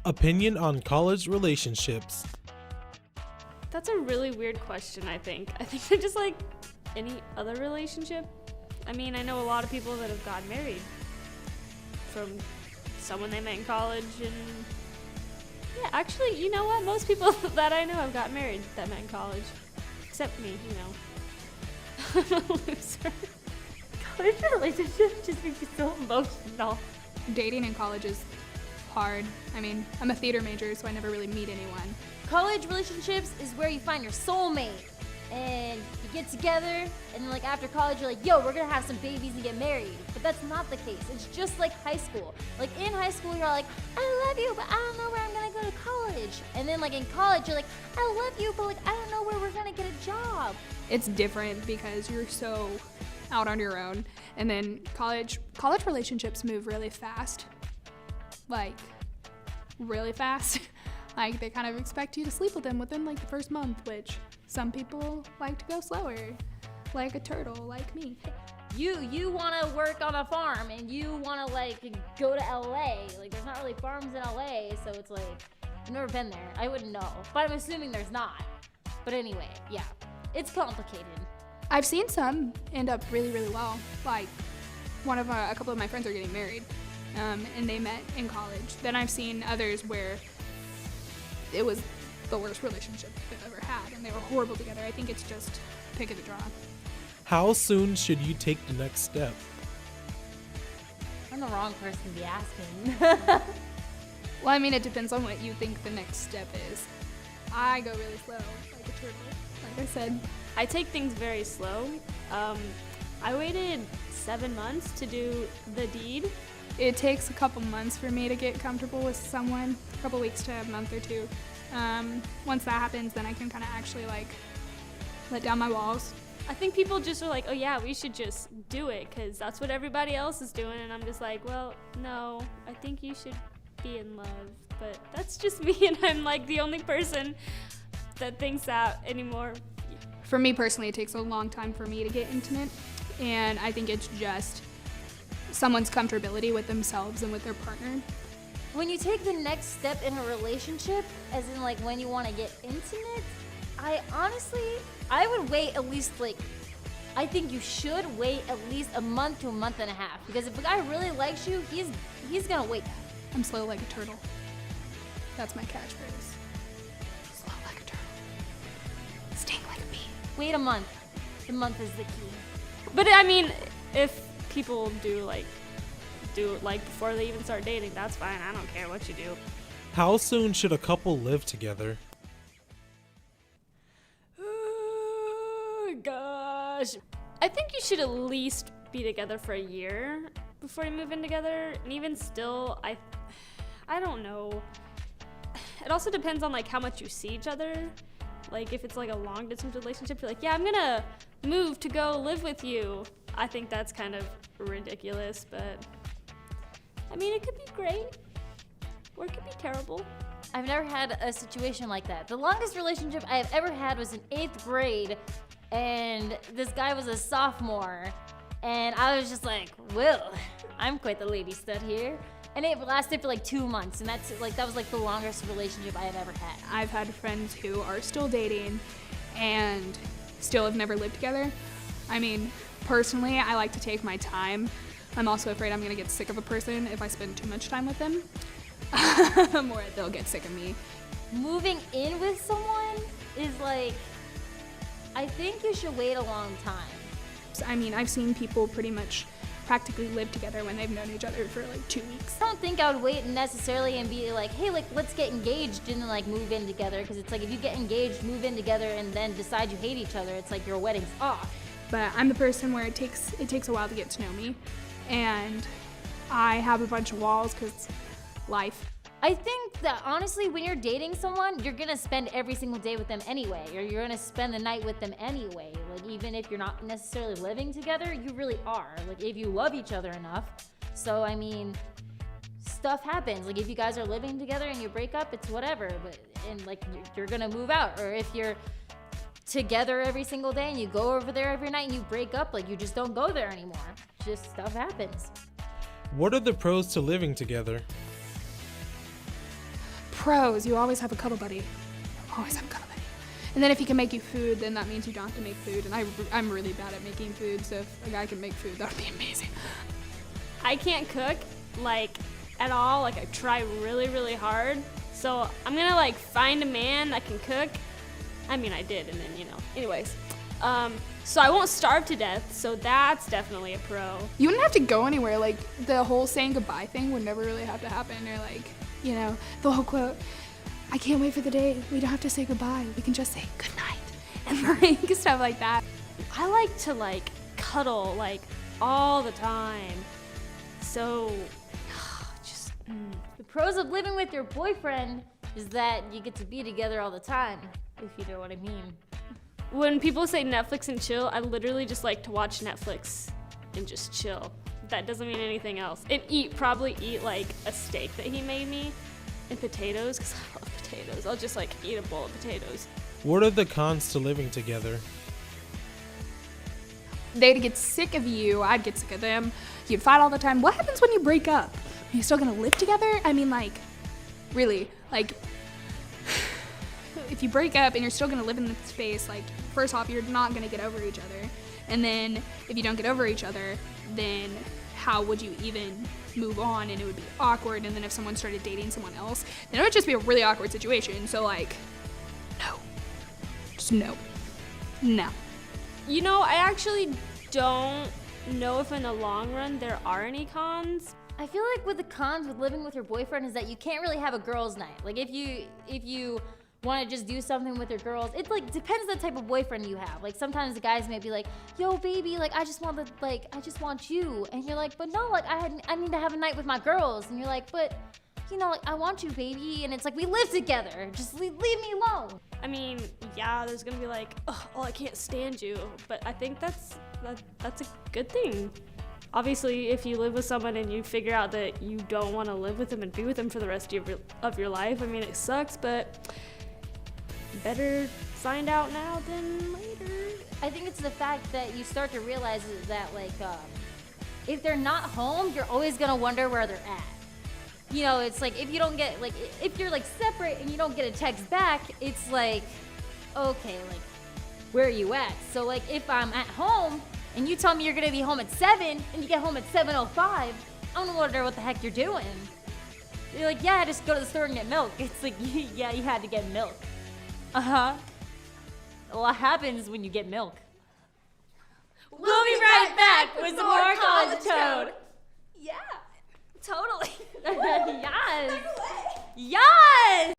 Opinion on college relationships. That's a really weird question, I think. I think they're just like any other relationship. I mean, I know a lot of people that have gotten married from someone they met in college, and yeah, actually, you know what? Most people that I know have gotten married that met in college. Except me, you know. I'm a loser. College relationship just makes me so emotional. Dating in college is hard. I mean, I'm a theater major, so I never really meet anyone. College relationships is where you find your soulmate. And you get together, and then like after college, you're like, yo, we're gonna have some babies and get married. But that's not the case. It's just like high school. Like in high school, you're like, I love you, but I don't know where I'm gonna go to college. And then like in college, you're like, I love you, but like I don't know where we're gonna get a job. It's different because you're so out on your own. And then college relationships move really fast. Like, really fast. Like, they kind of expect you to sleep with them within like the first month, which some people like to go slower, like a turtle, like me. You want to work on a farm, and you want to like go to LA. Like, there's not really farms in LA, so it's like, I've never been there. I wouldn't know, but I'm assuming there's not. But anyway, yeah, it's complicated. I've seen some end up really, really well. Like, a couple of my friends are getting married, and they met in college. Then I've seen others where it was the worst relationship they've ever had, and they were horrible together. I think it's just pick of the draw. How soon should you take the next step? I'm the wrong person to be asking. Well, I mean, it depends on what you think the next step is. I go really slow, like a turtle, like I said. I take things very slow. I waited 7 months to do the deed. It takes a couple months for me to get comfortable with someone, a couple weeks to a month or two. Once that happens, then I can kind of actually like let down my walls. I think people just are like, oh yeah, we should just do it because that's what everybody else is doing. And I'm just like, well, no, I think you should be in love. But that's just me, and I'm like the only person that thinks that anymore. For me personally, it takes a long time for me to get intimate, and I think it's just someone's comfortability with themselves and with their partner. When you take the next step in a relationship, as in like when you want to get intimate, I would wait at least I think you should wait at least a month to a month and a half, because if a guy really likes you, he's gonna wait. I'm slow like a turtle. That's my catchphrase. Slow like a turtle. Sting like a bee. Wait a month. The month is the key. But I mean, if people do it before they even start dating, that's fine. I don't care what you do. How soon should a couple live together? Oh, gosh. I think you should at least be together for a year before you move in together. And even still, I don't know. It also depends on like how much you see each other. Like if it's like a long distance relationship, you're like, yeah, I'm gonna move to go live with you. I think that's kind of ridiculous, but I mean, it could be great or it could be terrible. I've never had a situation like that. The longest relationship I have ever had was in 8th grade, and this guy was a sophomore, and I was just like, well, I'm quite the lady stud here. And it lasted for like 2 months, and that was like the longest relationship I have ever had. I've had friends who are still dating and still have never lived together. I mean, personally, I like to take my time. I'm also afraid I'm gonna get sick of a person if I spend too much time with them, or they'll get sick of me. Moving in with someone is like, I think you should wait a long time. I mean, I've seen people pretty much practically live together when they've known each other for like 2 weeks. I don't think I would wait necessarily and be like, hey, like, let's get engaged and then like move in together, because it's like if you get engaged, move in together, and then decide you hate each other, it's like your wedding's off. But I'm the person where it takes a while to get to know me, and I have a bunch of walls because life. I think that honestly, when you're dating someone, you're gonna spend every single day with them anyway, or you're gonna spend the night with them anyway. Like, even if you're not necessarily living together, you really are. Like, if you love each other enough. So, I mean, stuff happens. Like, if you guys are living together and you break up, it's whatever. And like, you're gonna move out. Or if you're together every single day and you go over there every night and you break up, like, you just don't go there anymore. Just stuff happens. What are the pros to living together? pros. You always have a cuddle buddy. Always have a cuddle buddy. And then if he can make you food, then that means you don't have to make food. And I'm really bad at making food, so if a guy can make food, that would be amazing. I can't cook, like, at all. Like, I try really, really hard. So I'm gonna, like, find a man that can cook. I mean, I did, and then, you know. Anyways. So I won't starve to death, so that's definitely a pro. You wouldn't have to go anywhere. Like, the whole saying goodbye thing would never really have to happen. Or, like, you know, the whole quote, I can't wait for the day we don't have to say goodbye. We can just say good night. And, like, stuff like that. I like to, like, cuddle, like, all the time. So, just, The pros of living with your boyfriend is that you get to be together all the time, if you know what I mean. When people say Netflix and chill, I literally just like to watch Netflix and just chill. That doesn't mean anything else. And probably eat like a steak that he made me and potatoes, because I love potatoes. I'll just like eat a bowl of potatoes. What are the cons to living together? They'd get sick of you. I'd get sick of them. You'd fight all the time. What happens when you break up? Are you still gonna live together? I mean, like, really, like, if you break up and you're still gonna live in the space, like, first off, you're not gonna get over each other. And then if you don't get over each other, then how would you even move on? And it would be awkward. And then if someone started dating someone else, then it would just be a really awkward situation. So, like, no. Just no. No. You know, I actually don't know if in the long run there are any cons. I feel like with the cons with living with your boyfriend is that you can't really have a girls' night. Like if you want to just do something with your girls, it like depends on the type of boyfriend you have. Like sometimes the guys may be like, yo baby, like I just want you, and you're like, but no, like I need to have a night with my girls, and you're like, but you know, like I want you baby, and it's like we live together, just leave me alone. I mean, yeah, there's gonna be like, oh, I can't stand you, but I think that's a good thing. Obviously, if you live with someone and you figure out that you don't want to live with them and be with them for the rest of your life, I mean, it sucks, but better find out now than later. I think it's the fact that you start to realize that like if they're not home, you're always gonna wonder where they're at. You know, it's like if you don't get like if you're like separate and you don't get a text back, it's like okay, like where are you at? So like if I'm at home and you tell me you're gonna be home at 7 and you get home at 7:05, I'm gonna wonder what the heck you're doing. You're like, yeah, just go to the store and get milk. It's like, yeah, you had to get milk. Uh-huh. What happens when you get milk? We'll be right back with some more College Toad. Yeah, totally. Yes. Yes.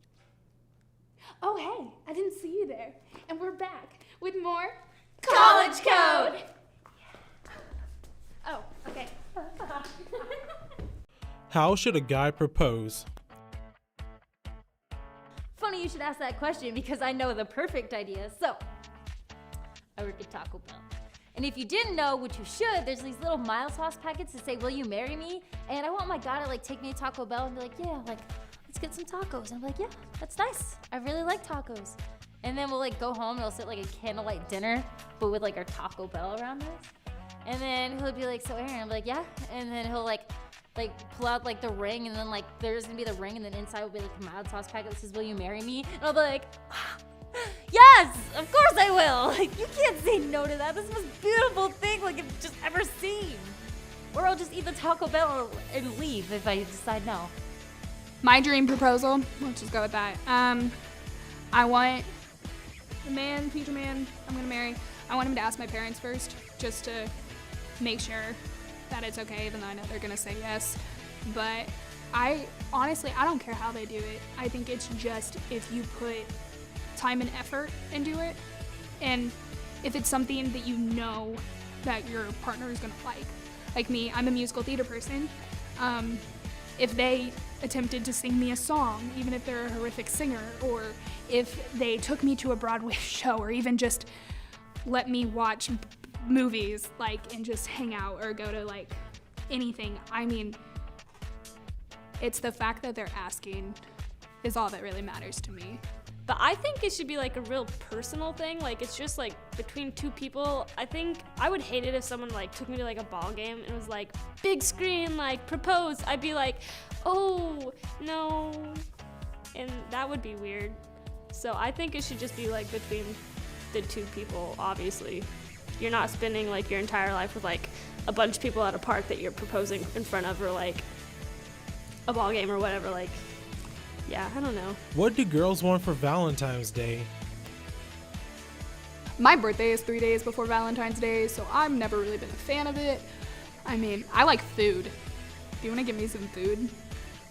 Oh, hey, I didn't see you there. And we're back with more College Code. Oh, okay. How should a guy propose? Funny you should ask that question because I know the perfect idea. So, I work at Taco Bell. And if you didn't know, which you should, there's these little mild sauce packets that say, will you marry me? And I want my guy to like take me to Taco Bell and be like, yeah, like, let's get some tacos. And I'm like, yeah, that's nice. I really like tacos. And then we'll like go home and we'll sit like a candlelight dinner, but with like our Taco Bell around us. And then he'll be like, so Aaron, I'm like, yeah. And then he'll like pull out like the ring, and then like there's gonna be the ring, and then inside will be like a mild sauce packet that says, will you marry me? And I'll be like, yes, of course I will. Like you can't say no to that. This is the most beautiful thing like I've just ever seen. Or I'll just eat the Taco Bell and leave if I decide no. My dream proposal, let's just go with that. I want the man, future man I'm gonna marry, I want him to ask my parents first, just to make sure that it's okay, even though I know they're gonna say yes. But I don't care how they do it. I think it's just if you put time and effort into it, and if it's something that you know that your partner is gonna like. Like me, I'm a musical theater person. If they attempted to sing me a song, even if they're a horrific singer, or if they took me to a Broadway show, or even just let me watch movies, like, and just hang out or go to like anything. I mean, it's the fact that they're asking is all that really matters to me. But I think it should be like a real personal thing. Like it's just like between two people. I think I would hate it if someone like took me to like a ball game and was like, big screen, like propose. I'd be like, oh no, and that would be weird. So I think it should just be like between the two people, obviously. You're not spending like your entire life with like a bunch of people at a park that you're proposing in front of, or like a ball game or whatever. Like, yeah, I don't know. What do girls want for Valentine's Day? My birthday is 3 days before Valentine's Day, so I've never really been a fan of it. I mean, I like food. If you want to give me some food,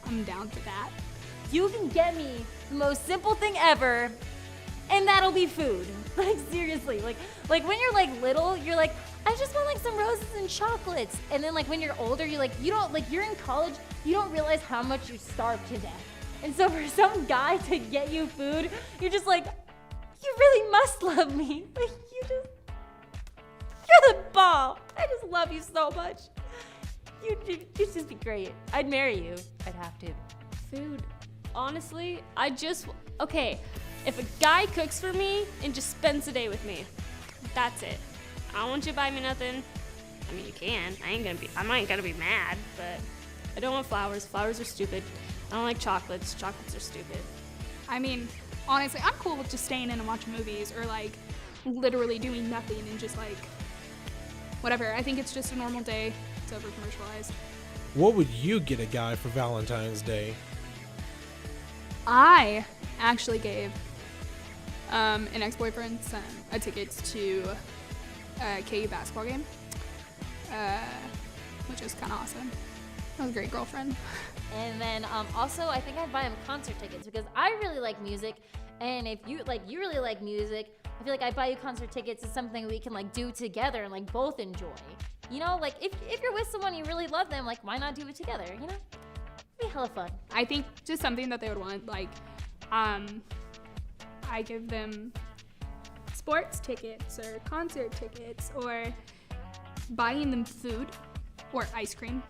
I'm down for that. You can get me the most simple thing ever, and that'll be food. Like, seriously. Like when you're like little, you're like, I just want like some roses and chocolates. And then like when you're older, you're like, you don't, like you're in college, you don't realize how much you starve to death. And so for some guy to get you food, you're just like, you really must love me. Like you're the ball. I just love you so much. You'd just be great. I'd marry you. I'd have to. Food. Honestly, okay, if a guy cooks for me and just spends the day with me, that's it. I don't want you to buy me nothing. I mean, you can. I'm not gonna be mad, but I don't want flowers. Flowers are stupid. I don't like chocolates. Chocolates are stupid. I mean, honestly, I'm cool with just staying in and watching movies, or like literally doing nothing and just like whatever. I think it's just a normal day. It's over commercialized. What would you get a guy for Valentine's Day? I actually gave an ex-boyfriend a ticket to a KU basketball game, which is kind of awesome. That was a great girlfriend. And then also, I think I'd buy him concert tickets because I really like music. And if you really like music, I feel like I'd buy you concert tickets. It's something we can like do together and like both enjoy. You know, like if you're with someone you really love them, like why not do it together? You know, it'd be hella fun. I think just something that they would want, like, I give them sports tickets or concert tickets, or buying them food or ice cream.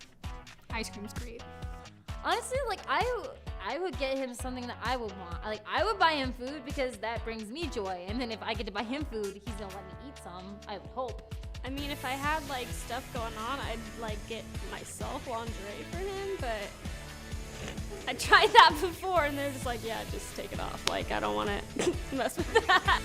Ice cream's great. Honestly, like I would get him something that I would want. Like I would buy him food because that brings me joy. And then if I get to buy him food, he's gonna let me eat some. I would hope. I mean, if I had like stuff going on, I'd like get myself lingerie for him, but I tried that before and they're just like, yeah, just take it off. Like, I don't want to mess with that.